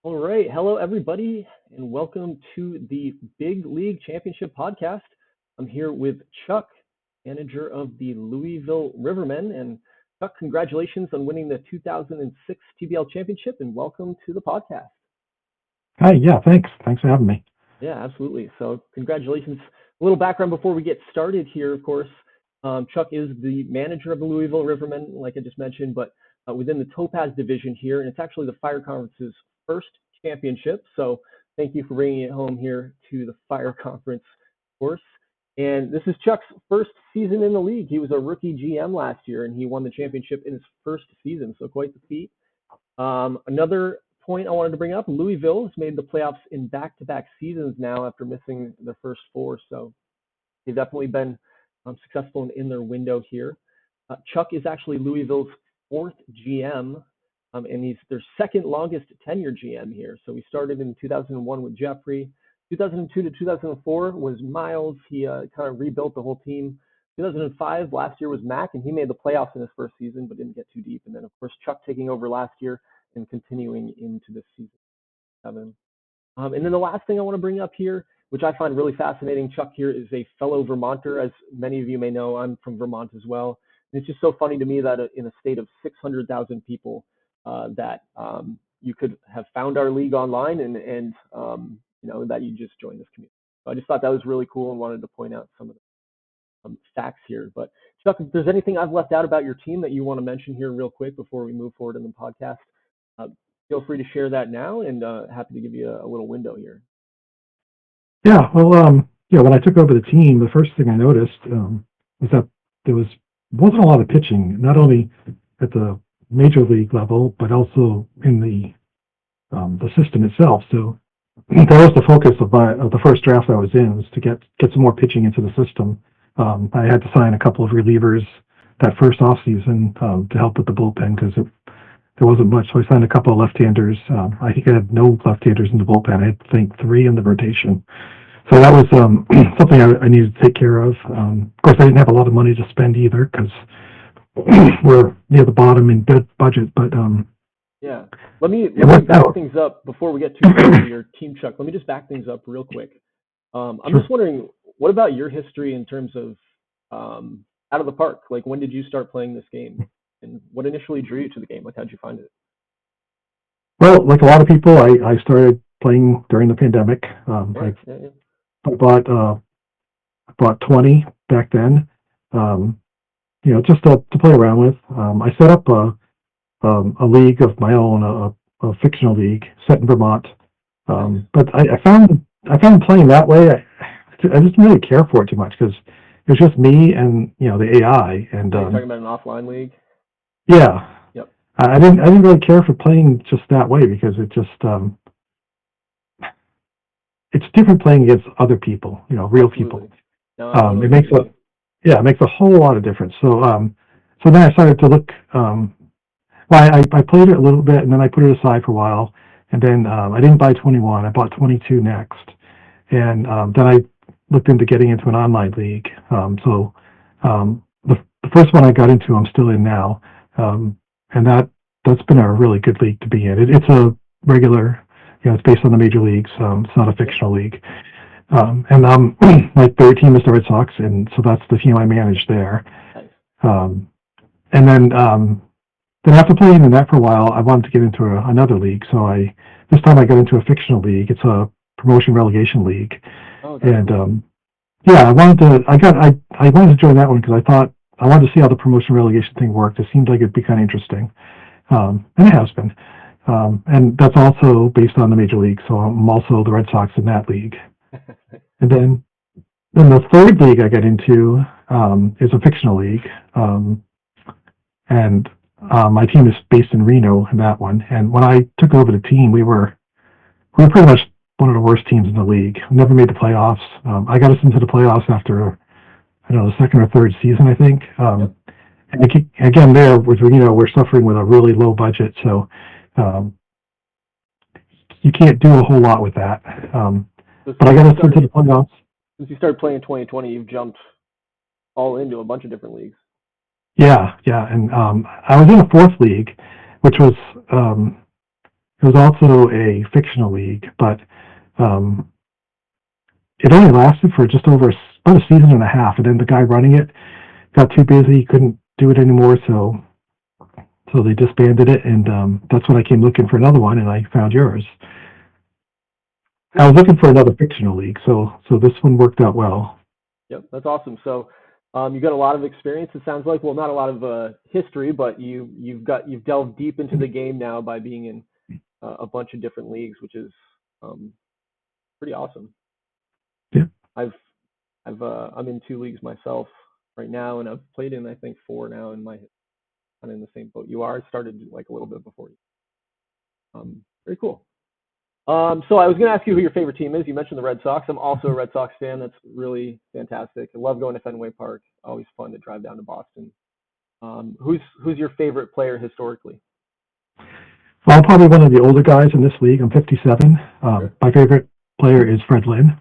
All right. Hello, everybody, and welcome to the Big League Championship podcast. I'm here with Chuck, manager of the Louisville Rivermen. And Chuck, congratulations on winning the 2006 TBL Championship, and welcome to the podcast. Hi, yeah, thanks. Thanks for having me. Yeah, absolutely. So, congratulations. A little background before we get started here, of course. Chuck is the manager of the Louisville Rivermen, like I just mentioned, but within the Topaz division here, and it's actually the Fire Conference's first championship. So, thank you for bringing it home here to the Fire Conference, of course. And this is Chuck's first season in the league. He was a rookie GM last year, and he won the championship in his first season. So, quite the feat. Another point I wanted to bring up, Louisville has made the playoffs in back-to-back seasons now after missing the first four. So they've definitely been successful in their window here. Chuck is actually Louisville's fourth GM, and he's their second longest tenure GM here. So we started in 2001 with Jeffrey. 2002 to 2004 was Miles. He kind of rebuilt the whole team. 2005, last year was Mac, and he made the playoffs in his first season, but didn't get too deep. And then, of course, Chuck taking over last year and continuing into this season seven. And then the last thing I want to bring up here, which I find really fascinating, Chuck here is a fellow Vermonter. As many of you may know, I'm from Vermont as well. And it's just so funny to me that in a state of 600,000 people, that you could have found our league online and that you just joined this community. So I just thought that was really cool and wanted to point out some of the facts here. But Chuck, if there's anything I've left out about your team that you want to mention here real quick before we move forward in the podcast, feel free to share that now, and happy to give you a little window here. Yeah, well, when I took over the team, the first thing I noticed was that there wasn't a lot of pitching, not only at the major league level, but also in the system itself. So that was the focus of the first draft I was in, was to get some more pitching into the system. I had to sign a couple of relievers that first off season to help with the bullpen because there wasn't much. So I signed a couple of left-handers. I think I had no left-handers in the bullpen. I had, 3 in the rotation. So that was something I needed to take care of. Of course, I didn't have a lot of money to spend either because we're near the bottom in budget. But yeah, let me back things up before we get too far into your team, Chuck. Let me just back things up real quick. I'm Sure. just wondering, what about your history in terms of out of the park? Like, when did you start playing this game, and what initially drew you to the game? Like, how'd you find it? Well, like a lot of people, I started playing during the pandemic. I bought 20 back then, just to play around with. I set up a league of my own, a fictional league set in Vermont. But I found playing that way, I just didn't really care for it too much because it was just me and the AI. And Are you talking about an offline league? Yeah. Yep. I didn't really care for playing just that way because it just it's different playing against other people, real people. No, totally it makes a whole lot of difference. So then I started to look. I played it a little bit and then I put it aside for a while, and then I didn't buy 21. I bought 22 next, and then I looked into getting into an online league. So the first one I got into, I'm still in now, and that's been a really good league to be in. It's a regular. It's based on the major leagues. It's not a fictional league. And my third team is the Red Sox, and so that's the team I manage there. And then after playing in that for a while, I wanted to get into another league. So this time I got into a fictional league. It's a promotion relegation league. And cool. I wanted to join that one because I thought I wanted to see how the promotion relegation thing worked. It seemed like it'd be kind of interesting, and it has been. And that's also based on the major league. So I'm also the Red Sox in that league. And then the third league I get into is a fictional league. And my team is based in Reno in that one. And when I took over the team, we were pretty much one of the worst teams in the league. We never made the playoffs. I got us into the playoffs after, the second or third season, I think. And again, there with Reno, we're suffering with a really low budget. So you can't do a whole lot with that. But I got us into the playoffs. Since you started playing in 2020, you've jumped all into a bunch of different leagues. Yeah, and I was in a fourth league, which was It was also a fictional league, but um, it only lasted for just over about a season and a half, and then the guy running it got too busy, couldn't do it anymore, so they disbanded it, and that's when I came looking for another one, and I found yours. I was looking for another fictional league, so this one worked out well. Yep, that's awesome. So you've got a lot of experience. It sounds like, well, not a lot of history, but you've delved deep into the game now by being in a bunch of different leagues, which is um, pretty awesome. Yeah. I'm in 2 leagues myself right now, and I've played in I think 4 now. In my kind of in the same boat you are. I started like a little bit before you. Very cool. So I was going to ask you who your favorite team is. You mentioned the Red Sox. I'm also a Red Sox fan. That's really fantastic. I love going to Fenway Park. Always fun to drive down to Boston. Who's your favorite player historically? Well, I'm probably one of the older guys in this league. I'm 57. Sure. My favorite player is Fred Lynn.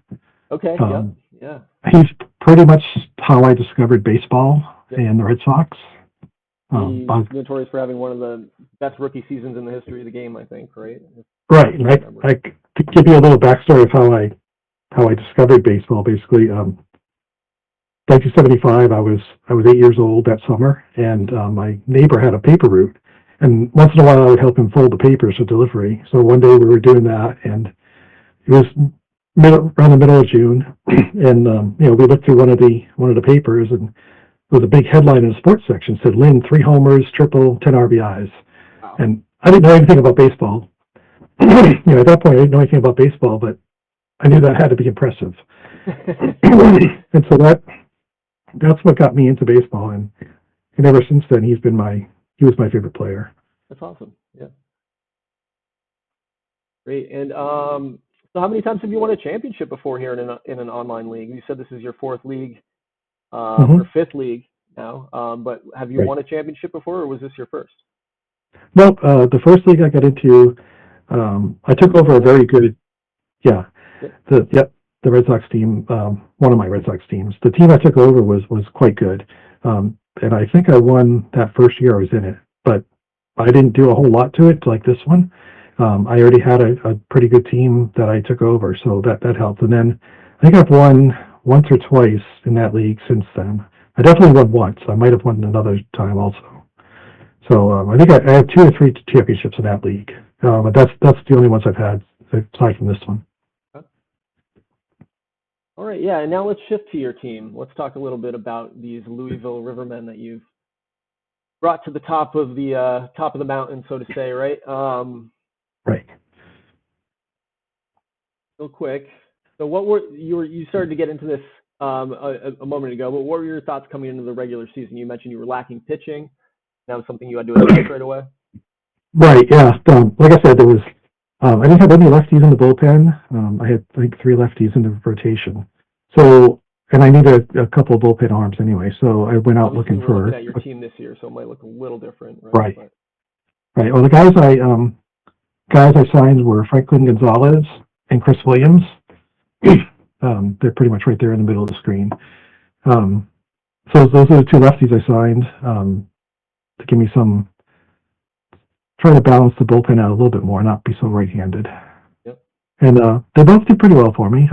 Okay. Um, Yeah. he's pretty much how I discovered baseball Yep. and the Red Sox. He's notorious for having one of the best rookie seasons in the history of the game, I think, right? Right, and to give you a little backstory of how I discovered baseball. Basically, 1975, I was 8 years old that summer, and my neighbor had a paper route, and once in a while I would help him fold the papers for delivery. So one day we were doing that, and it was around the middle of June, and we looked through one of the papers, and there was a big headline in the sports section said Lynn 3 homers, triple, 10 RBIs, Wow. and I didn't know anything about baseball. At that point I didn't know anything about baseball, but I knew that had to be impressive. And so that's what got me into baseball, and ever since then he was my favorite player. That's awesome. Yeah. Great. And so how many times have you won a championship before here in an online league? You said this is your 4th league or 5th league now, but have you Right. won a championship before, or was this your first? Well, the first league I got into, I took over a very good, yeah, Yep. the Red Sox team, one of my Red Sox teams. The team I took over was quite good, and I think I won that first year I was in it, but I didn't do a whole lot to it like this one. I already had a pretty good team that I took over, so that helped. And then I think I've won once or twice in that league since then. I definitely won once. I might have won another time also. So I think I have 2 or 3 championships in that league, but that's the only ones I've had aside from this one. All right. Yeah. And now let's shift to your team. Let's talk a little bit about these Louisville Rivermen that you've brought to the top of the mountain, so to say, right? Right. Real quick. So what were you started to get into this a moment ago, but what were your thoughts coming into the regular season? You mentioned you were lacking pitching. That was something you had to address right away. Right. Yeah. Like I said, there was I didn't have any lefties in the bullpen. I had I think 3 lefties in the rotation. So and I needed a couple of bullpen arms anyway. So I went out Obviously, looking we're looking for at your team this year, so it might look a little different, right? right. But Right. Well, the guys I signed were Franklin Gonzalez and Chris Williams. They're pretty much right there in the middle of the screen. Um, so those are the 2 lefties I signed to give me some, try to balance the bullpen out a little bit more, not be so right-handed. yep. And they both did pretty well for me.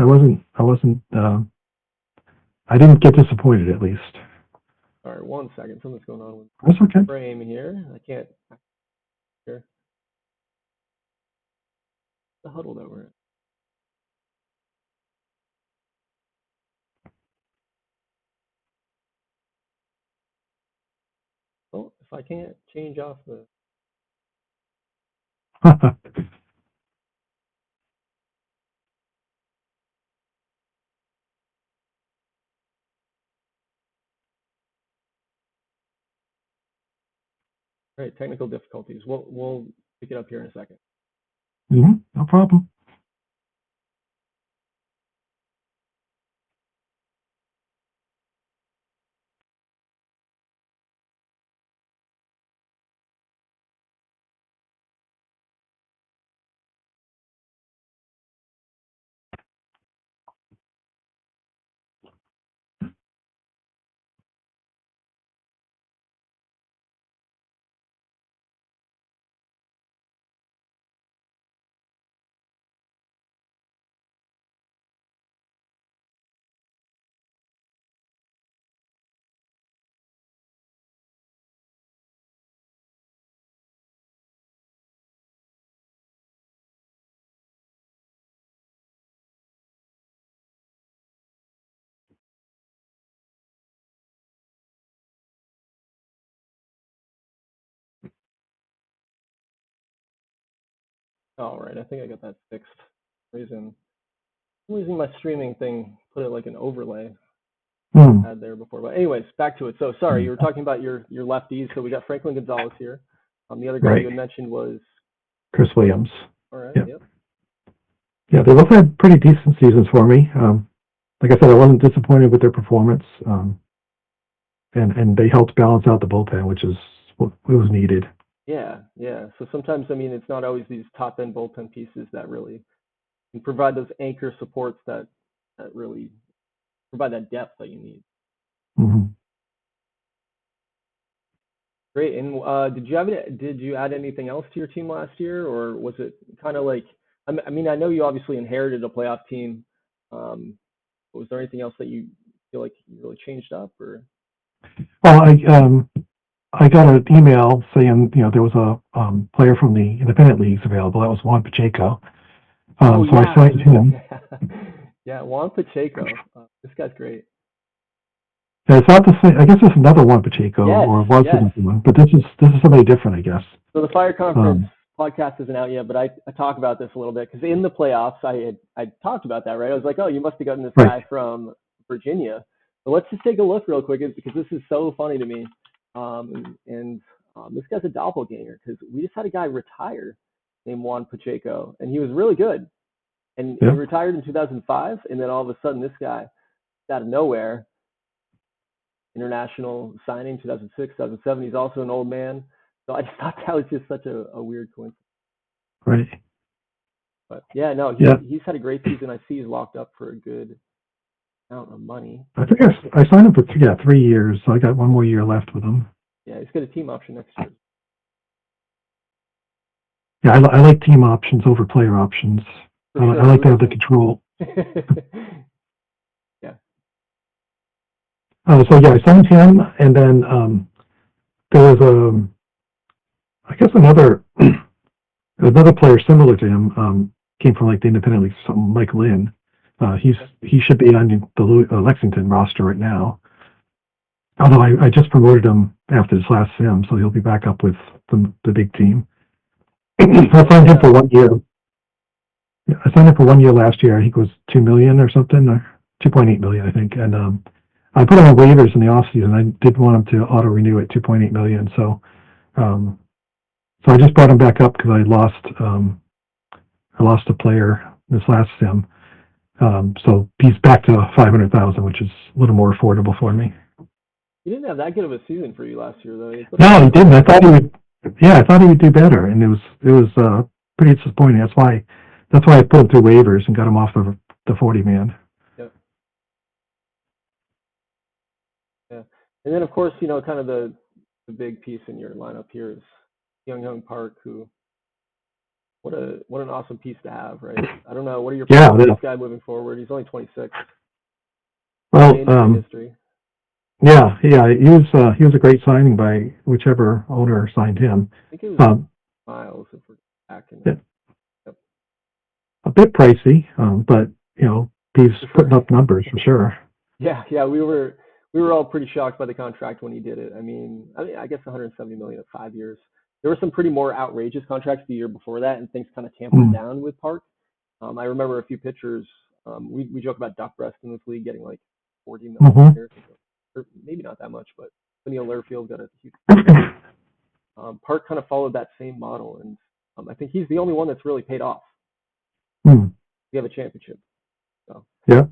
I didn't get disappointed at least. All right, 1 second. Something's going on with That's okay. the frame here. I can't here. The huddle that we're in. Well, if I can't change off the right, technical difficulties. We'll pick it up here in a second. No problem. All right, I think I got that fixed. I'm using my streaming thing, put it like an overlay Hmm. I had there before. But anyways, back to it. So sorry, you were talking about your lefties. So we got Franklin Gonzalez here. The other guy Right. you had mentioned was Chris Williams. all right. Yeah. Yep. Yeah, they both had pretty decent seasons for me. Like I said, I wasn't disappointed with their performance. And they helped balance out the bullpen, which is what was needed. Yeah, yeah. So sometimes, I mean, it's not always these top end bullpen pieces that really can provide those anchor supports that really provide that depth that you need. Hmm. Great. And did you add anything else to your team last year, or was it kind of like? I mean, I know you obviously inherited a playoff team. But was there anything else that you feel like you really changed up, or? Well, I got an email saying there was a player from the independent leagues available. That was Juan Pacheco. Oh So I yeah, signed him. yeah, yeah. Juan Pacheco. This guy's great. And it's not the same. I guess it's another Juan Pacheco, Yes, or was yes. another one, but this is somebody different, I guess. So the Fire Conference Um, podcast isn't out yet, but I talk about this a little bit because in the playoffs I talked about that, right? I was like, oh, you must have gotten this right. guy from Virginia. But let's just take a look real quick because this is so funny to me. This guy's a doppelganger because we just had a guy retire named Juan Pacheco, and he was really good. And he Yeah. retired in 2005, and then all of a sudden this guy out of nowhere, international signing 2006, 2007. He's also an old man. So I just thought that was just such a weird coincidence. Right. But yeah, no, Yeah. he's had a great season. I see he's locked up for a good amount of money. I think I signed him for 3 years, so I got one more year left with him. Yeah, he's got a team option next year. Yeah, I like team options over player options. For I sure. like to have the control. Yeah. So yeah, I signed him, and then there was I guess another player similar to him came from like the independent league, something Mike Lynn. He should be on the Lexington roster right now. Although I just promoted him after this last sim, so he'll be back up with the big team. I signed him for 1 year. Yeah, I signed him for 1 year last year. I think it was 2 million or something, or 2.8 million, I think. And I put him on waivers in the off season. I didn't want him to auto renew at 2.8 million, so I just brought him back up because I lost a player this last sim. So he's back to 500,000, which is a little more affordable for me. He didn't have that good of a season for you last year, though. No, he didn't. I thought he would. Yeah, I thought he would do better, and it was pretty disappointing. That's why I put him through waivers and got him off the 40-man. Yeah. Yeah. And then of course, kind of the big piece in your lineup here is Young Park, who what an awesome piece to have, right? I don't know. What are your plans for this guy moving forward? He's only 26. Well, history. yeah, he was a great signing by whichever owner signed him. I think it was Miles, if we're back in. Yeah. Yep. A bit pricey, but he's putting up numbers for sure. Yeah, we were all pretty shocked by the contract when he did it. I mean, I guess 170 million at 5 years. There were some pretty more outrageous contracts the year before that, and things kind of tampered down with Park. I remember a few pitchers. We joke about Duck Breast in this league getting like 40 million a year, or maybe not that much, but Neil Learfield got a huge. Park kind of followed that same model, and I think he's the only one that's really paid off. We have a championship. So. Yeah.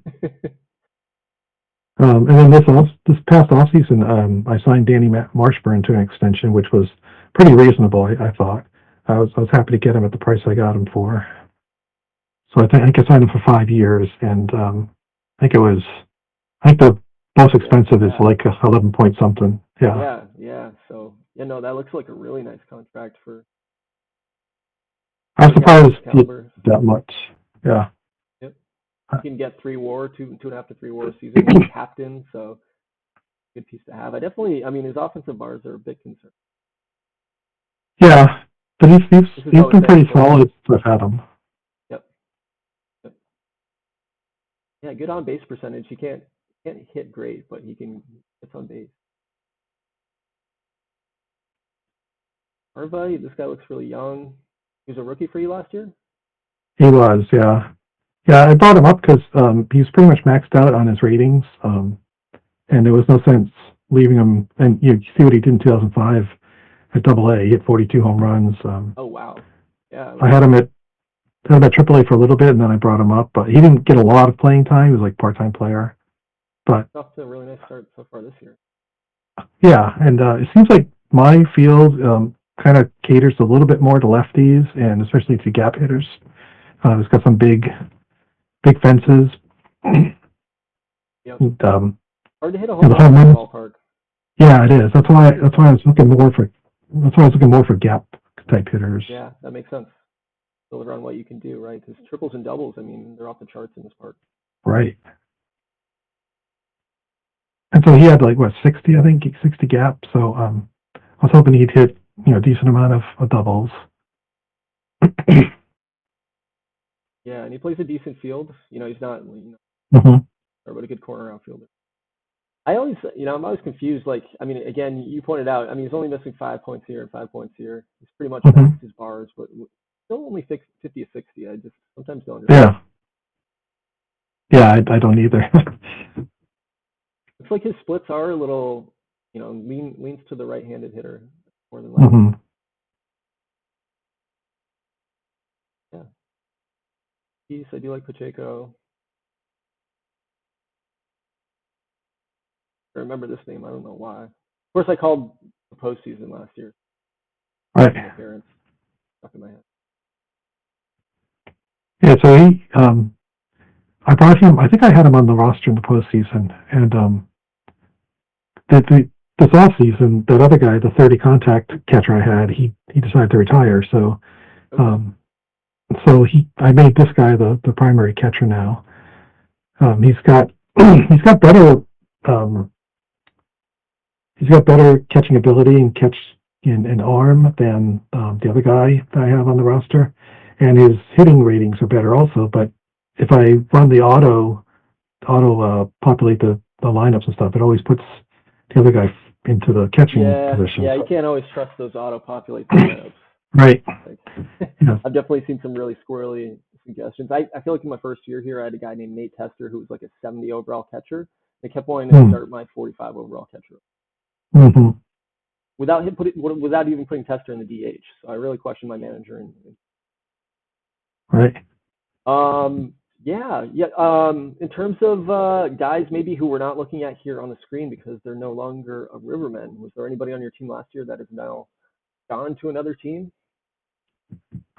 And then this past offseason, I signed Danny Marshburn to an extension, which was pretty reasonable. I thought I was happy to get him at the price I got him for. So I think I signed him for 5 years, and I think the most expensive is like 11 point something. Yeah. Yeah. So that looks like a really nice contract for. I'm surprised that much. Yeah. Yep. You can get 3 WAR, 2.5 to 3 WAR a season as a captain, so good piece to have. I mean, his offensive bars are a bit concerned. Yeah, but he's been pretty solid since I've had him. Yep. Yeah, good on base percentage. He can't hit great, but he can get on base. Harvey, this guy looks really young. He was a rookie for you last year? He was, yeah. Yeah, I brought him up because he's pretty much maxed out on his ratings, and there was no sense leaving him. And you see what he did in 2005 at Double A. He hit 42 home runs. Oh, wow. Yeah. I had him at AAA for a little bit, and then I brought him up. But he didn't get a lot of playing time. He was like part-time player. But Off to a really nice start so far this year. yeah, and it seems like my field kind of caters a little bit more to lefties, and especially to gap hitters. It's got some big fences. Yep. And, hard to hit a the home run in the home ballpark. Yeah, it is. That's why I was looking more for. That's why I was looking more for gap type hitters. Yeah, that makes sense. Build around what you can do, right? Because triples and doubles, I mean, they're off the charts in this park. Right. And so he had like what 60, I think 60 gap. So I was hoping he'd hit a decent amount of doubles. Yeah, and he plays a decent field. He's not, Mm-hmm. but a good corner outfielder. I'm always confused. Like, I mean, again, you pointed out, I mean, he's only missing 5 points here and 5 points here. He's pretty much Mm-hmm. maxed his bars, but still only 50 to 60. I just sometimes don't understand. Yeah, I don't either. It's like his splits are a little, leans to the right-handed hitter more than left. Mm-hmm. Yeah. Peace, I do like Pacheco. I remember this name. I don't know why. Of course, I called the postseason last year. Right. My parents stuck in my head. Yeah. So he, I brought him. I think I had him on the roster in the postseason, and this off season, that other guy, the 30 contact catcher I had, he decided to retire. So, Okay. I made this guy the primary catcher now. He's got he's got better catching ability and catch in arm than the other guy that I have on the roster, and his hitting ratings are better also. But if I run the auto populate the lineups and stuff, it always puts the other guy into the catching position. Yeah, you can't always trust those auto-populate lineups. Right. Yeah. I've definitely seen some really squirrely suggestions. I feel like in my first year here, I had a guy named Nate Tester who was like a 70 overall catcher. They kept wanting to start my 45 overall catcher. Mm-hmm. Without even putting Tester in the DH. So I really questioned my manager. Right. Yeah. In terms of guys maybe who we're not looking at here on the screen because they're no longer a Rivermen, was there anybody on your team last year that has now gone to another team?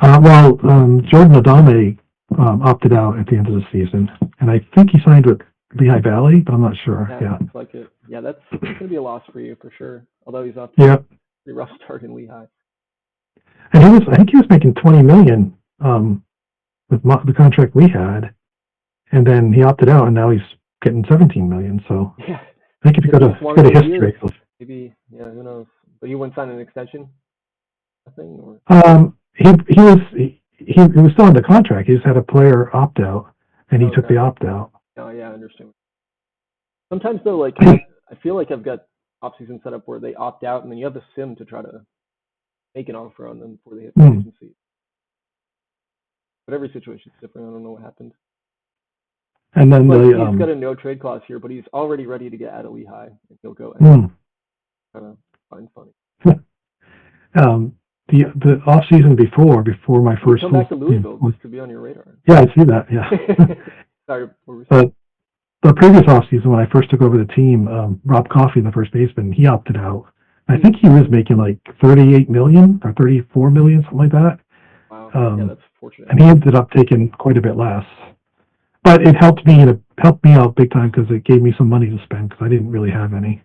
Jordan Adame opted out at the end of the season, and I think he signed with Lehigh Valley, but I'm not sure. Yeah. Looks like it. Yeah, that's going to be a loss for you for sure. Although he's off to a pretty rough start in Lehigh. And I think he was making $20 million with the contract we had, and then he opted out, and now he's getting $17 million. So yeah, I think if you go to history, maybe who knows? But he wouldn't sign an extension. Nothing. Or? He was still under contract. He just had a player opt out, and he took the opt out. Oh yeah, I understand. Sometimes though, like I feel like I've got off season set up where they opt out, and then you have the sim to try to make an offer on them before they hit the agency. But every situation is different. I don't know what happened. And then he's got a no trade clause here, but he's already ready to get out of Lehigh, and he'll go and try to find funny. The off season before my first come back to Louisville just to be on your radar. Yeah, I see that. Yeah. Sorry. The previous off season when I first took over the team, Rob Coffey, the first baseman, he opted out. I think he was making like $38 million or $34 million, something like that. Wow. Yeah, that's fortunate. And he ended up taking quite a bit less. But it helped me out big time because it gave me some money to spend because I didn't really have any.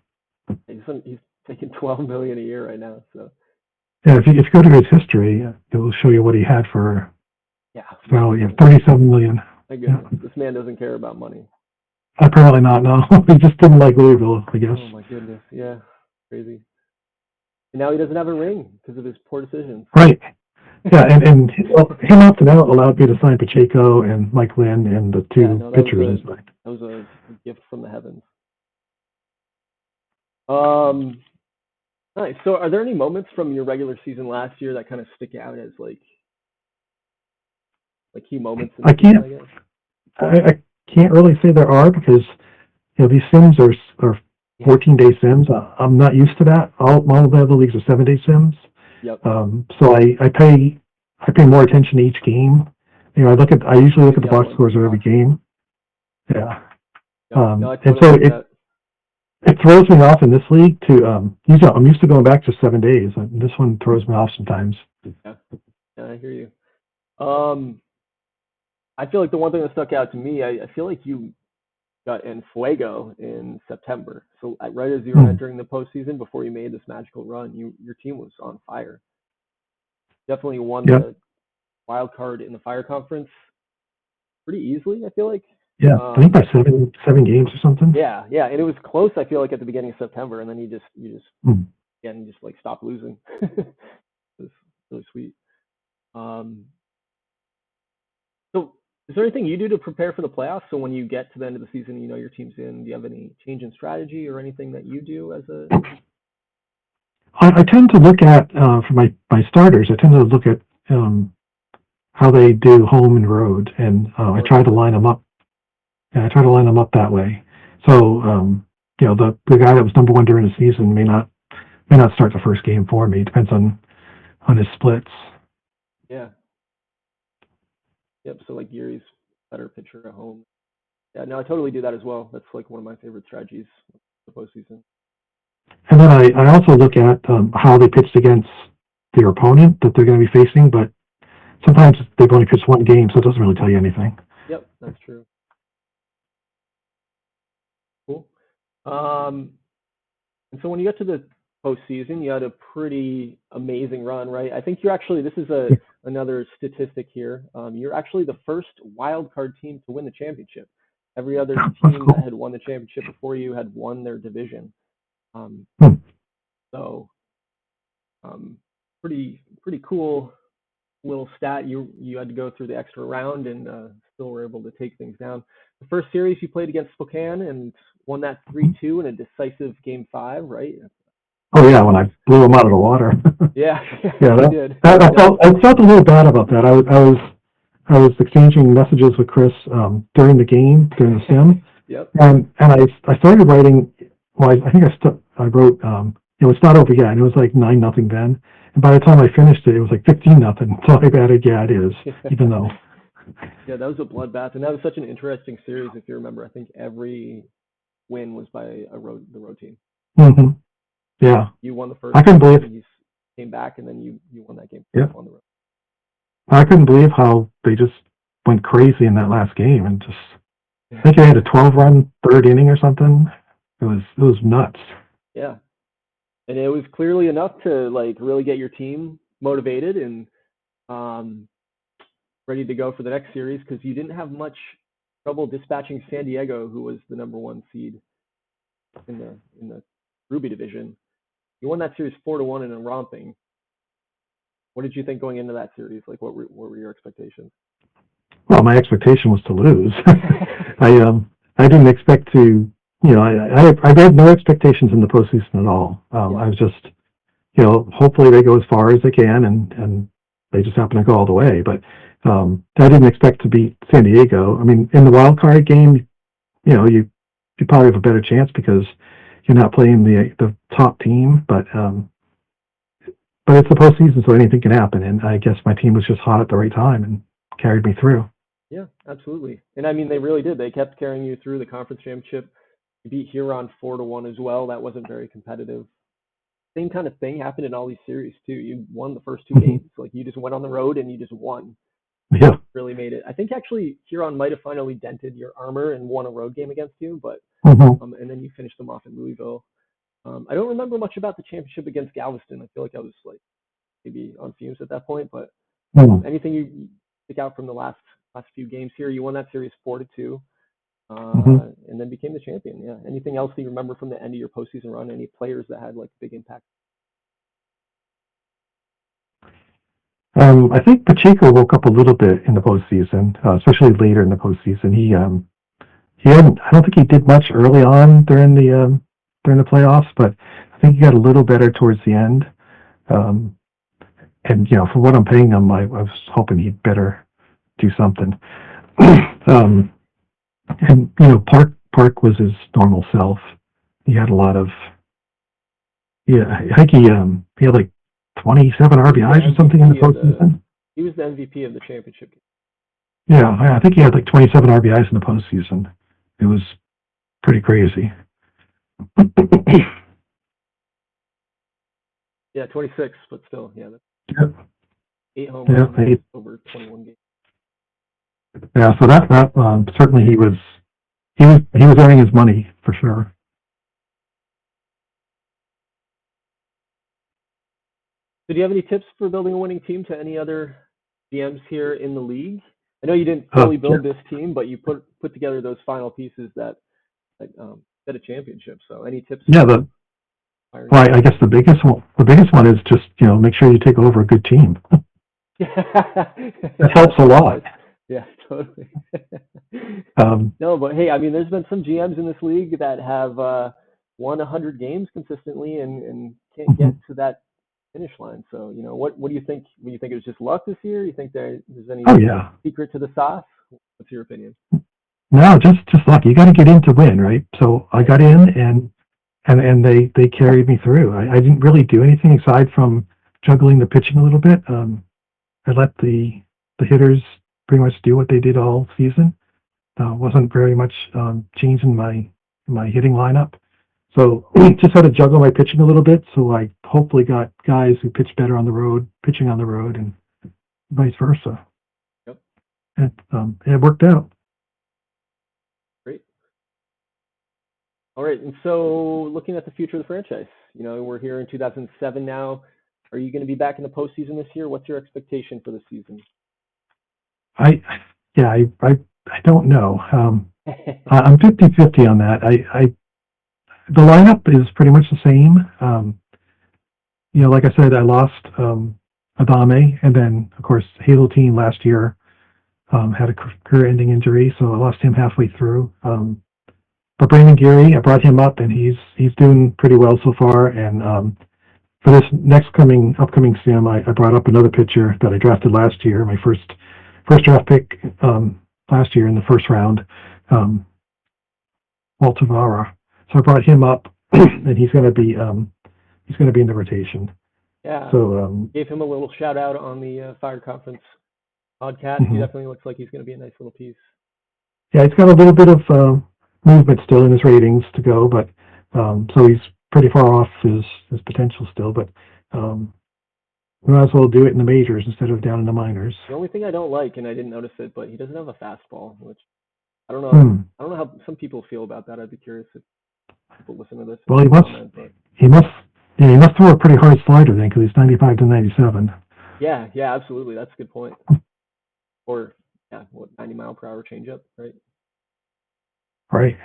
He's taking $12 million a year right now. So yeah, if you go to his history, it will show you what he had for. Yeah. Well, $37 million. My goodness, this man doesn't care about money. Apparently not. No, he just didn't like Louisville, I guess. Oh my goodness, yeah, crazy. And now he doesn't have a ring because of his poor decisions. Right. Yeah, and him opting out allowed me to sign Pacheco and Mike Lynn and the two pitchers. That was a gift from the heavens. Nice. So, are there any moments from your regular season last year that kind of stick out as like like key moments in I the season, can't, I guess? I can't really say there are because, these sims are Yeah. 14-day sims. I'm not used to that. All the other leagues are 7-day sims. Yep. So I pay more attention to each game. I usually look at the box scores of every game. Yeah. No, I And totally so get that. it throws me off in this league to, I'm used to going back to 7 days. And this one throws me off sometimes. Yeah, I hear you. I feel like the one thing that stuck out to me, I feel like you got in Fuego in September. So right as you were entering the postseason, before you made this magical run, your team was on fire. Definitely won Yep. the wild card in the Fire Conference pretty easily, I feel like. Yeah, I think by seven games or something. Yeah, and it was close, I feel like, at the beginning of September, and then you just like stopped losing. It was really sweet. So is there anything you do to prepare for the playoffs? So when you get to the end of the season, you know your team's in. Do you have any change in strategy or anything that you do as a? I tend to look at for my starters. I tend to look at how they do home and road, and I try to line them up. Yeah, I try to line them up that way. So the guy that was number one during the season may not start the first game for me. It depends on his splits. Yeah. Yep. So like Yuri's better pitcher at home. Yeah. No, I totally do that as well. That's like one of my favorite strategies for the postseason. And then I also look at how they pitched against their opponent that they're going to be facing, but sometimes they've only pitched one game, so it doesn't really tell you anything. Yep, that's true. Cool. And so when you get to the postseason, you had a pretty amazing run, right? I think this is another statistic here. You're actually the first wild card team to win the championship. Every other team that had won the championship before you had won their division. So pretty cool little stat. You had to go through the extra round and still were able to take things down. The first series you played against Spokane and won that 3-2 in a decisive game 5, right? Oh yeah, when I blew them out of the water. Yeah, yeah. I felt a little bad about that. I was exchanging messages with Chris during the sim. Yep. And I started writing. Well, I think I wrote. It's not over yet. And it was like 9-0 then. And by the time I finished it, it was like 15-0. So I added, yeah, it is, even though. Yeah, that was a bloodbath, and that was such an interesting series. If you remember, I think every win was by the road team. Mm-hmm. Yeah. You won the first. I couldn't believe. You came back, and then you won that game. Yeah. On the road. I couldn't believe how they just went crazy in that last game, and I think they had a 12-run third inning or something. It was nuts. Yeah, and it was clearly enough to like really get your team motivated and ready to go for the next series because you didn't have much trouble dispatching San Diego, who was the number 1 seed in the Ruby division. You won that series 4-1 in a romping. What did you think going into that series? Like, what were your expectations? Well, my expectation was to lose. I didn't expect to. I had no expectations in the postseason at all. I was just, hopefully they go as far as they can, and they just happen to go all the way. But I didn't expect to beat San Diego. I mean, in the wild card game, you probably have a better chance because you're not playing the top team. But it's the postseason, so anything can happen. And I guess my team was just hot at the right time and carried me through. Yeah, absolutely. And I mean, they really did. They kept carrying you through the conference championship. You beat Huron 4-1 as well. That wasn't very competitive. Same kind of thing happened in all these series too. You won the first 2 games. Like you just went on the road and you just won. Yeah. Really made it. I think actually Huron might have finally dented your armor and won a road game against you, but and then you finished them off in Louisville. I don't remember much about the championship against Galveston. I feel like I was like maybe on fumes at that point, but anything you pick out from the last few games here? You won that series 4-2, and then became the champion. Yeah. Anything else that you remember from the end of your postseason run? Any players that had like big impact? I think Pacheco woke up a little bit in the postseason, especially later in the postseason. He hadn't. I don't think he did much early on during the playoffs, but I think he got a little better towards the end. And for what I'm paying him, I was hoping he'd better do something. And Park was his normal self. He had a lot of, yeah, I think he had like 27 RBIs or something in the postseason. He was the MVP of the championship. Yeah, I think he had like 27 RBIs in the postseason. It was pretty crazy. Yeah, 26, but still, yeah. Yep. 8 home runs over 21 games. Yeah, so that certainly he was earning his money for sure. So do you have any tips for building a winning team to any other GMs here in the league? I know you didn't fully build this team, but you put together those final pieces that set a championship. So any tips? Yeah, I guess the biggest one is just, make sure you take over a good team. That helps a lot. Yeah, totally. No, but hey, I mean, there's been some GMs in this league that have won 100 games consistently and can't get to that finish line. So, what do you think? Do you think it was just luck this year? You think there's any secret to the sauce? What's your opinion? No, just luck. You got to get in to win, right? So I got in and they carried me through. I didn't really do anything aside from juggling the pitching a little bit. I let the hitters pretty much do what they did all season. Wasn't very much change in my hitting lineup. So just had to juggle my pitching a little bit. So I hopefully got guys who pitch better on the road, pitching on the road, and vice versa. Yep. And it worked out. Great. All right. And so looking at the future of the franchise, we're here in 2007 now. Are you going to be back in the postseason this year? What's your expectation for the season? I don't know. I'm 50-50 on that. The lineup is pretty much the same. Like I said, I lost Adame, and then of course Hazeltine last year had a career-ending injury, so I lost him halfway through. But Brandon Geary, I brought him up, and he's doing pretty well so far. And for this upcoming sim, I brought up another pitcher that I drafted last year, my first draft pick last year in the first round, Walter Vara. So I brought him up, and he's going to be in the rotation. Yeah. So gave him a little shout out on the Fire Conference podcast. He definitely looks like he's going to be a nice little piece. Yeah, he's got a little bit of movement still in his ratings to go, but so he's pretty far off his potential still. But we might as well do it in the majors instead of down in the minors. The only thing I don't like, and I didn't notice it, but he doesn't have a fastball, which I don't know. I don't know how some people feel about that. I'd be curious if people listen to this. Well, he must throw a pretty hard slider then, because he's 95 to 97. Yeah, absolutely. That's a good point. Or 90-mile-per-hour changeup, right? Right.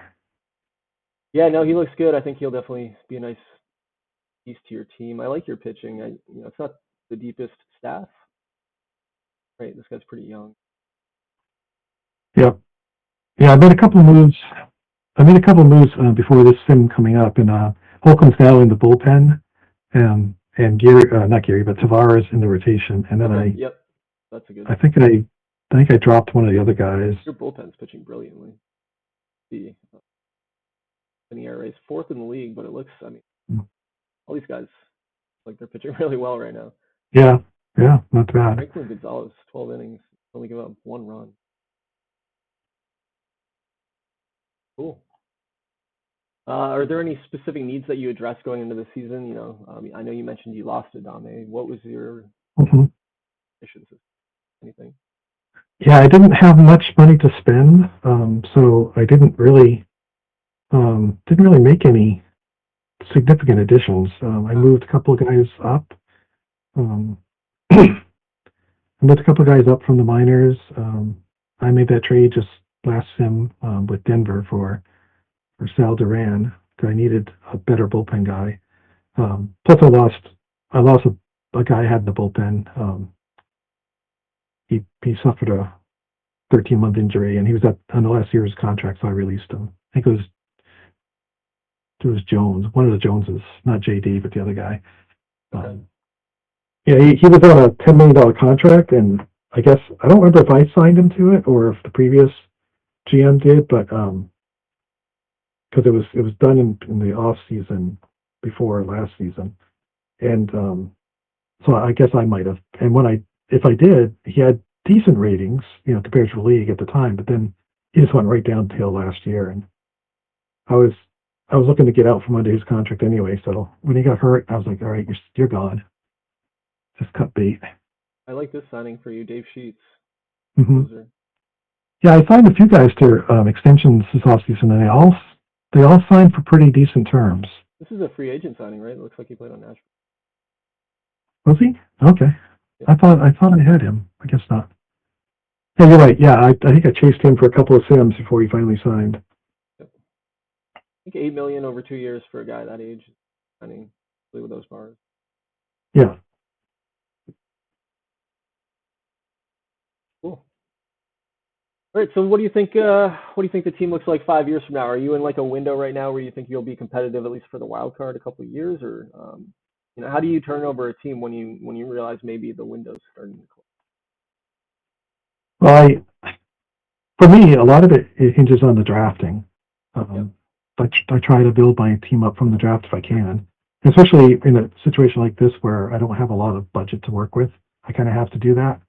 Yeah, no, he looks good. I think he'll definitely be a nice piece to your team. I like your pitching. It's not the deepest staff, right? This guy's pretty young. Yep. Yeah, I made a couple of moves before this sim coming up, and Holcomb's now in the bullpen, and Geary, not Geary, but Tavares in the rotation, and then Yep, that's a good. I think I dropped one of the other guys. Your bullpen's pitching brilliantly. The ERA is 4th in the league, but it looks, all these guys like they're pitching really well right now. Yeah, not bad. Franklin Gonzalez, 12 innings, only give up 1 run. Cool. Are there any specific needs that you addressed going into the season? I know you mentioned you lost Adame. What was your issues? Anything? Yeah, I didn't have much money to spend, so I didn't really make any significant additions. I moved a couple of guys up. I moved a couple of guys up from the minors. I made that trade just last sim with Denver for Sal Duran, because I needed a better bullpen guy. Plus, I lost a guy I had in the bullpen. He suffered a 13-month injury, and he was on the last year's contract, so I released him. I think it was Jones, one of the Joneses, not JD, but the other guy. Okay. Yeah, he was on a $10 million contract, and I guess I don't remember if I signed him to it or if the previous GM did, but because it was done in the off season before last season, and so I guess I might have. And if I did, he had decent ratings, compared to the league at the time, but then he just went right downhill last year, and I was I was looking to get out from under his contract anyway. So when he got hurt, I was like, all right, you're gone. Just cut bait. I like this signing for you, Dave Sheets. Hmm. Loser. Yeah, I signed a few guys to extensions this offseason, and they all signed for pretty decent terms. This is a free agent signing, right? It looks like he played on Nashville. Was he? Okay. Yeah. I thought I had him. I guess not. Yeah, you're right. Yeah, I think I chased him for a couple of Sims before he finally signed. Yep. I think 8 million over 2 years for a guy that age. I mean, with those bars. Yeah. Cool. All right. So what do you think? What do you think the team looks like 5 years from now? Are you in like a window right now where you think you'll be competitive at least for the wild card a couple of years, or how do you turn over a team when you realize maybe the window's starting to close? Well, for me, a lot of it hinges on the drafting. Yep. I try to build my team up from the draft if I can, especially in a situation like this where I don't have a lot of budget to work with. I kind of have to do that.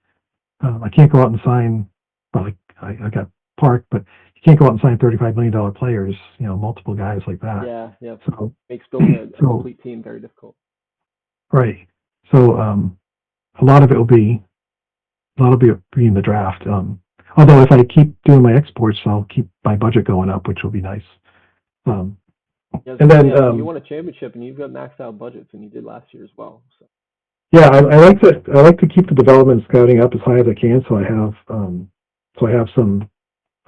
I can't go out and sign, well, like I got Park, but you can't go out and sign $35 million players, multiple guys like that. Yeah. Yeah. So, Makes building a so complete team very difficult. right. So, a lot of it will be, in the draft. Although if I keep doing my exports, I'll keep my budget going up, which will be nice. Um, Yeah, and then, you won a championship and you've got maxed out budgets, and you did last year as well. So yeah, I like to keep the development and scouting up as high as I can, so I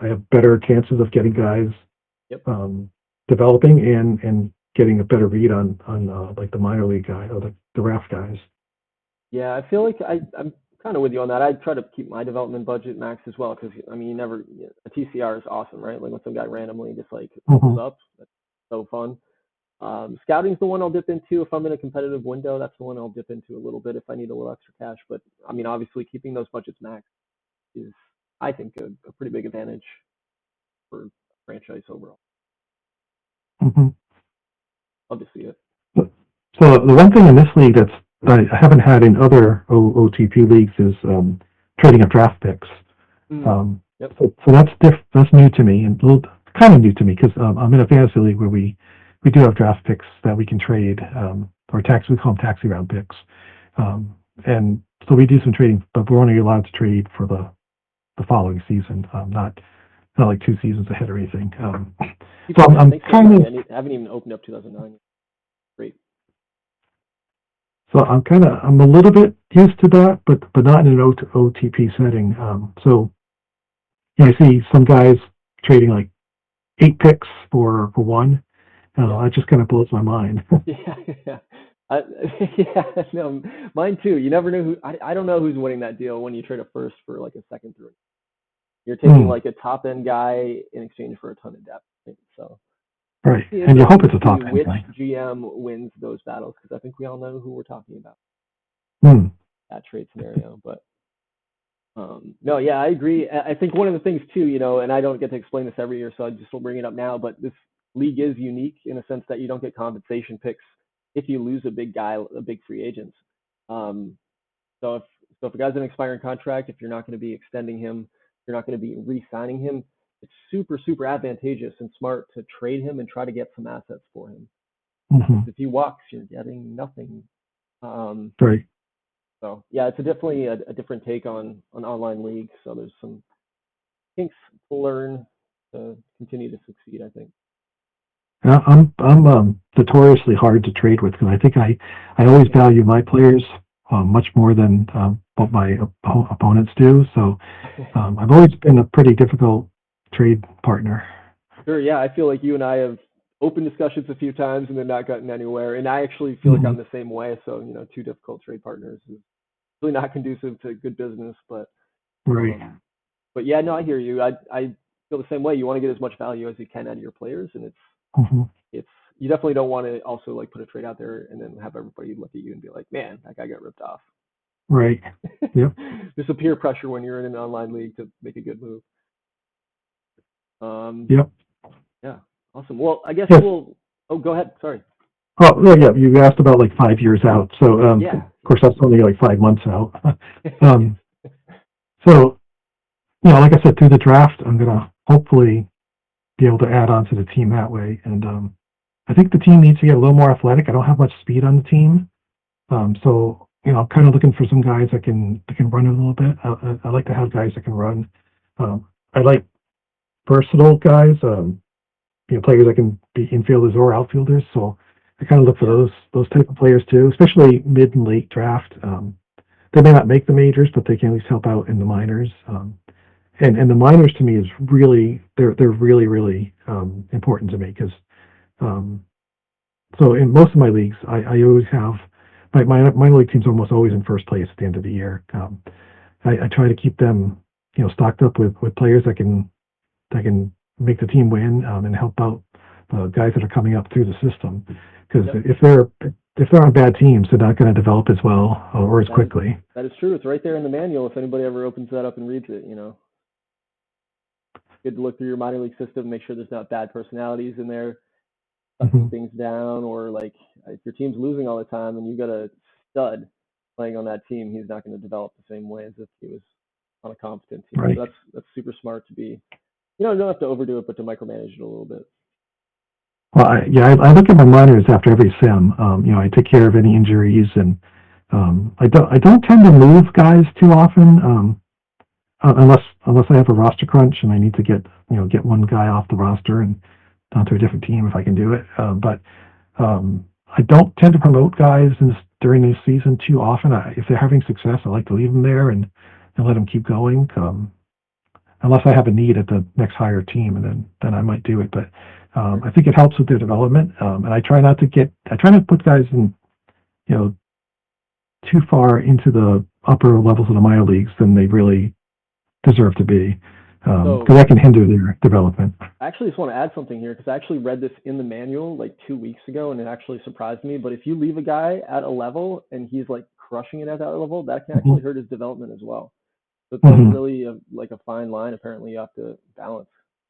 have better chances of getting guys yep. developing and getting a better read on like the minor league guy or the RAF guys. Yeah, I feel like I'm kind of with you on that. I try to keep my development budget max as well because I mean, a TCR is awesome, right? Like when some guy randomly just like Hmm. bubbles up, that's so fun. Scouting's the one I'll dip into if I'm in a competitive window. That's the one I'll dip into a little bit if I need a little extra cash. But I mean, obviously, keeping those budgets max is, I think, a pretty big advantage for a franchise overall. Hmm. Love to see it. So the one thing in this league that I haven't had in other OTP leagues is trading of draft picks. Um, Yep. so that's new to me and a little kind of new to me because I'm in a fantasy league where we do have draft picks that we can trade, or we call them taxi round picks. And so we do some trading, but we're only allowed to trade for the following season, not like 2 seasons ahead or anything. So I'm Thanks for kind of reminding me. I haven't even opened up 2009. Great. So I'm a little bit used to that, but not in an OTP setting. So I see some guys trading like 8 picks for one. Yeah. That just kind of blows my mind. Yeah, yeah. Yeah, no, mine too. You never know I don't know who's winning that deal when you trade a first for like a second through. You're taking like a top end guy in exchange for a ton of depth. Right? So Right, it's and you hope interesting it's to a see top end which guy. GM wins those battles because I think we all know who we're talking about Hmm. that trade scenario. But no, yeah, I agree. I think one of the things too, and I don't get to explain this every year, so I just will bring it up now. But this league is unique in a sense that you don't get compensation picks if you lose a big guy, a big free agent. Um, so if a guy's an expiring contract, if you're not going to be extending him, you're not going to be re-signing him. It's super super advantageous and smart to trade him and try to get some assets for him. Hmm. If he walks, you're getting nothing. Um, Right. so yeah, it's definitely a different take on an online league. So there's some kinks to learn to continue to succeed, I think. I'm notoriously hard to trade with because I think I always value my players much more than what my opponents do. So I've always been a pretty difficult trade partner. Sure, yeah, I feel like you and I have open discussions a few times and then not gotten anywhere. And I actually feel like Hmm. I'm the same way. So, two difficult trade partners is really not conducive to good business. Right. Um, but yeah, no, I hear you. I feel the same way. You want to get as much value as you can out of your players, and Hmm. it's you definitely don't want to also like put a trade out there and then have everybody look at you and be like, man, that guy got ripped off. Right. Yep. There's a peer pressure when you're in an online league to make a good move. Um, Yep. yeah, awesome. Well, I guess Yes. we'll. Oh, go ahead. Sorry. Oh, yeah. You asked about like 5 years out. So, Yeah. of course, that's only like 5 months out. um, so, like I said, through the draft, I'm gonna hopefully be able to add on to the team that way. And I think the team needs to get a little more athletic. I don't have much speed on the team, so I'm kind of looking for some guys that can run a little bit. I like to have guys that can run. I like versatile guys. Players that can be infielders or outfielders. So I kind of look for Yeah. those type of players too, especially mid and late draft. They may not make the majors, but they can at least help out in the minors. And the minors to me is really they're really really important to me because um, so in most of my leagues I always have my minor league team's almost always in first place at the end of the year. I try to keep them stocked up with players that can make the team win and help out guys that are coming up through the system. Because Yep. if they're on bad teams, they're not going to develop as well or as That is quickly. that is true. It's right there in the manual. If anybody ever opens that up and reads it, good to look through your minor league system, make sure there's not bad personalities in there sucking Hmm. things down, or like if your team's losing all the time and you got a stud playing on that team, he's not going to develop the same way as if he was on a competent team. Right. So that's super smart to be. You don't have to overdo it, but to micromanage it a little bit. Well, I look at my minors after every sim. I take care of any injuries, and I don't tend to move guys too often, unless I have a roster crunch and I need to get one guy off the roster and onto a different team if I can do it. But I don't tend to promote guys during the season too often. If they're having success, I like to leave them there and let them keep going. Unless I have a need at the next higher team, and then I might do it. But I think it helps with their development. And I try not to put guys in you know too far into the upper levels of the minor leagues than they really deserve to be, because So that can hinder their development. I actually just want to add something here because I actually read this in the manual like 2 weeks ago, and it actually surprised me. But if you leave a guy at a level and he's like crushing it at that level, that can Hmm. actually hurt his development as well. So it's like Hmm. really like a fine line. Apparently, you have to balance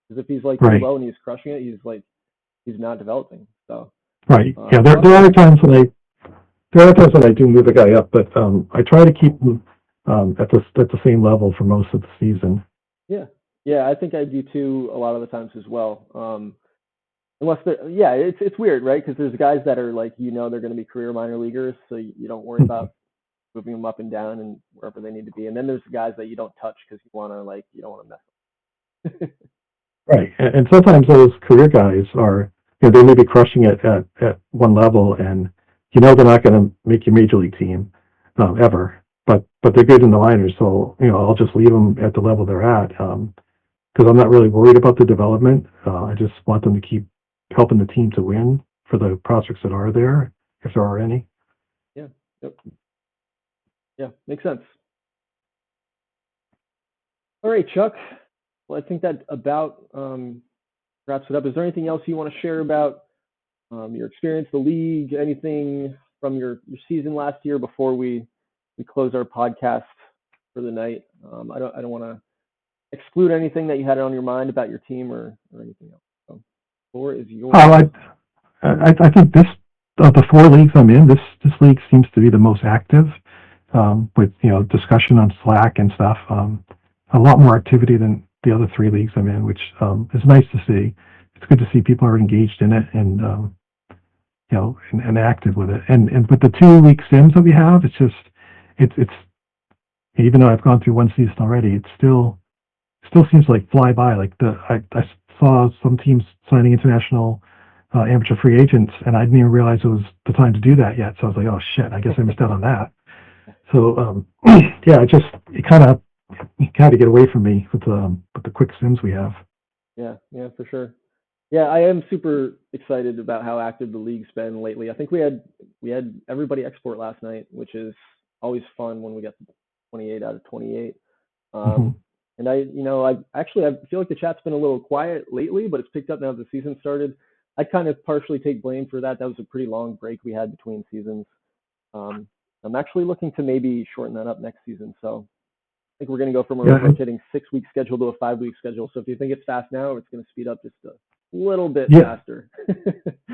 because if he's like too Right. low and he's crushing it, he's not developing. So Right. Yeah. a There, lot of there are people. times when I do move a guy up, but I try to keep him at the same level for most of the season. Yeah, yeah, I think I do too a lot of the times as well. Unless they're, yeah, it's weird, right? Because there's guys that are like they're going to be career minor leaguers, so you don't worry Mhm. about moving them up and down and wherever they need to be. And then there's guys that you don't touch because you don't want to mess. Right. And sometimes those career guys are, they may be crushing it at one level, and they're not going to make your major league team ever. But they're good in the minors, so I'll just leave them at the level they're at, because I'm not really worried about the development. I just want them to keep helping the team to win for the prospects that are there, if there are any. Yeah, yep, yeah, makes sense. All right, Chuck. Well, I think that about wraps it up. Is there anything else you want to share about your experience, the league, anything from your season last year before we close our podcast for the night? I don't want to exclude anything that you had on your mind about your team or anything else. So, floor is yours. Oh, I think this of the four leagues I'm in, this league seems to be the most active, with discussion on Slack and stuff. A lot more activity than the other three leagues I'm in, which is nice to see. It's good to see people are engaged in it and and active with it. And with the 2 week sims that we have, it's even though I've gone through one season already, it still seems like fly by. Like I saw some teams signing international amateur free agents, and I didn't even realize it was the time to do that yet. So I was like, oh shit, I guess I missed out on that. So yeah, it kind of get away from me with the quick sims we have. Yeah, yeah, for sure. Yeah, I am super excited about how active the league's been lately. I think we had everybody export last night, which is always fun when we get 28 out of 28. Hmm. Um, and I feel like the chat's been a little quiet lately, but it's picked up now that the season started. I kind of partially take blame for that. That was a pretty long break we had between seasons. Um, I'm actually looking to maybe shorten that up next season. So I think we're going to go from a Yeah, rotating 6-week schedule to a 5-week schedule. So if you think it's fast now, it's going to speed up just a little bit yeah. faster.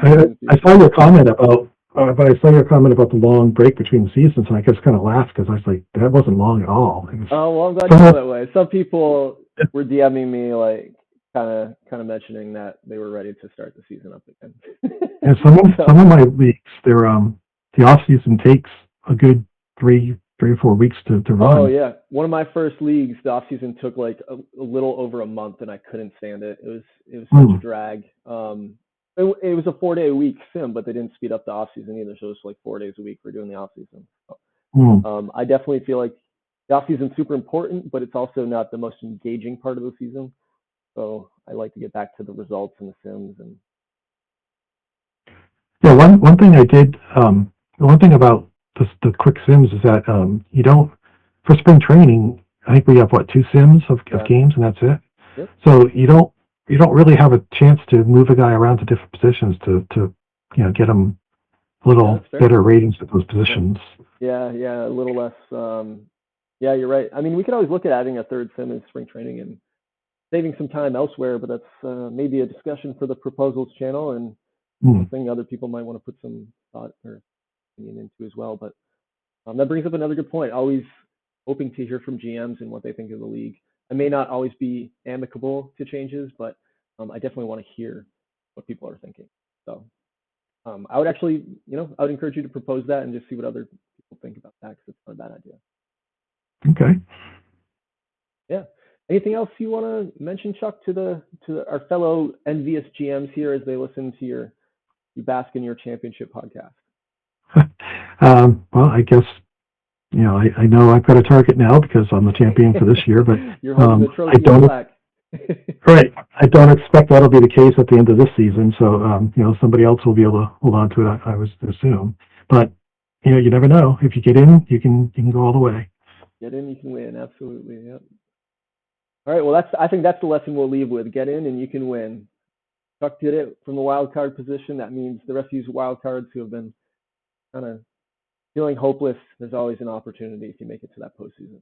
I saw your comment about, but I saw your comment about the long break between the seasons, and I just kind of laughed because I was like, that wasn't long at all. It was, Oh, well, I'm glad you feel that way. Some people were DMing me, like, kind of mentioning that they were ready to start the season up again. and some of my leagues, they're the off season takes a good three or 4 weeks to run. Oh yeah, one of my first leagues, the off season took like a little over a month, and I couldn't stand it. It was such a drag. It was a 4-day a week sim, but they didn't speed up the off season either, so it's like 4 days a week we're doing the off season. I definitely feel like the off season is super important, but it's also not the most engaging part of the season. So I like to get back to the results and the sims. And yeah, one thing I did, one thing about the quick sims is that you don't, for spring training, I think we have 2 sims of games, and that's it. Yep. So you don't really have a chance to move a guy around to different positions to get him a little better ratings at those positions. Yeah, a little less. Yeah, you're right. I mean, we could always look at adding a third sim in spring training and saving some time elsewhere, but that's maybe a discussion for the proposals channel and something other people might want to put some thought or opinion into as well. But that brings up another good point. Always hoping to hear from GMs and what they think of the league. I may not always be amicable to changes, but I definitely want to hear what people are thinking. So I would actually, I would encourage you to propose that and just see what other people think about that, because it's not a bad idea. Okay. Yeah. Anything else you want to mention, Chuck, to our fellow envious GMs here as they listen to you bask in your championship podcast? Well, I guess I know I've got a target now because I'm the champion for this year, but you're holding the trophy right. I don't expect that'll be the case at the end of this season. So somebody else will be able to hold on to it, I would assume. But you never know. If you get in, you can go all the way. Get in, you can win. Absolutely. Yep. All right. Well, I think that's the lesson we'll leave with. Get in and you can win. Chuck did it from the wild card position. That means the rest of you wild cards who have been kind of feeling hopeless, there's always an opportunity if you make it to that postseason.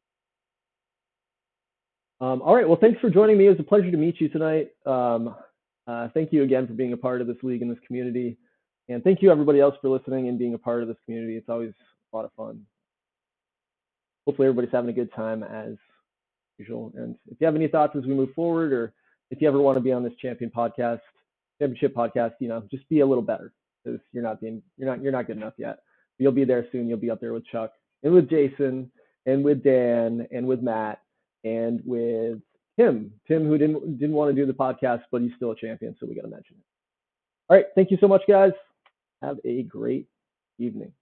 All right. Well, thanks for joining me. It was a pleasure to meet you tonight. Thank you again for being a part of this league and this community. And thank you, everybody else, for listening and being a part of this community. It's always a lot of fun. Hopefully, everybody's having a good time as usual. And if you have any thoughts as we move forward, or if you ever want to be on this championship podcast, just be a little better, because you're not good enough yet. You'll be there soon. You'll be up there with Chuck and with Jason and with Dan and with Matt and with Tim, who didn't want to do the podcast, but he's still a champion, so we got to mention it. All right. Thank you so much, guys. Have a great evening.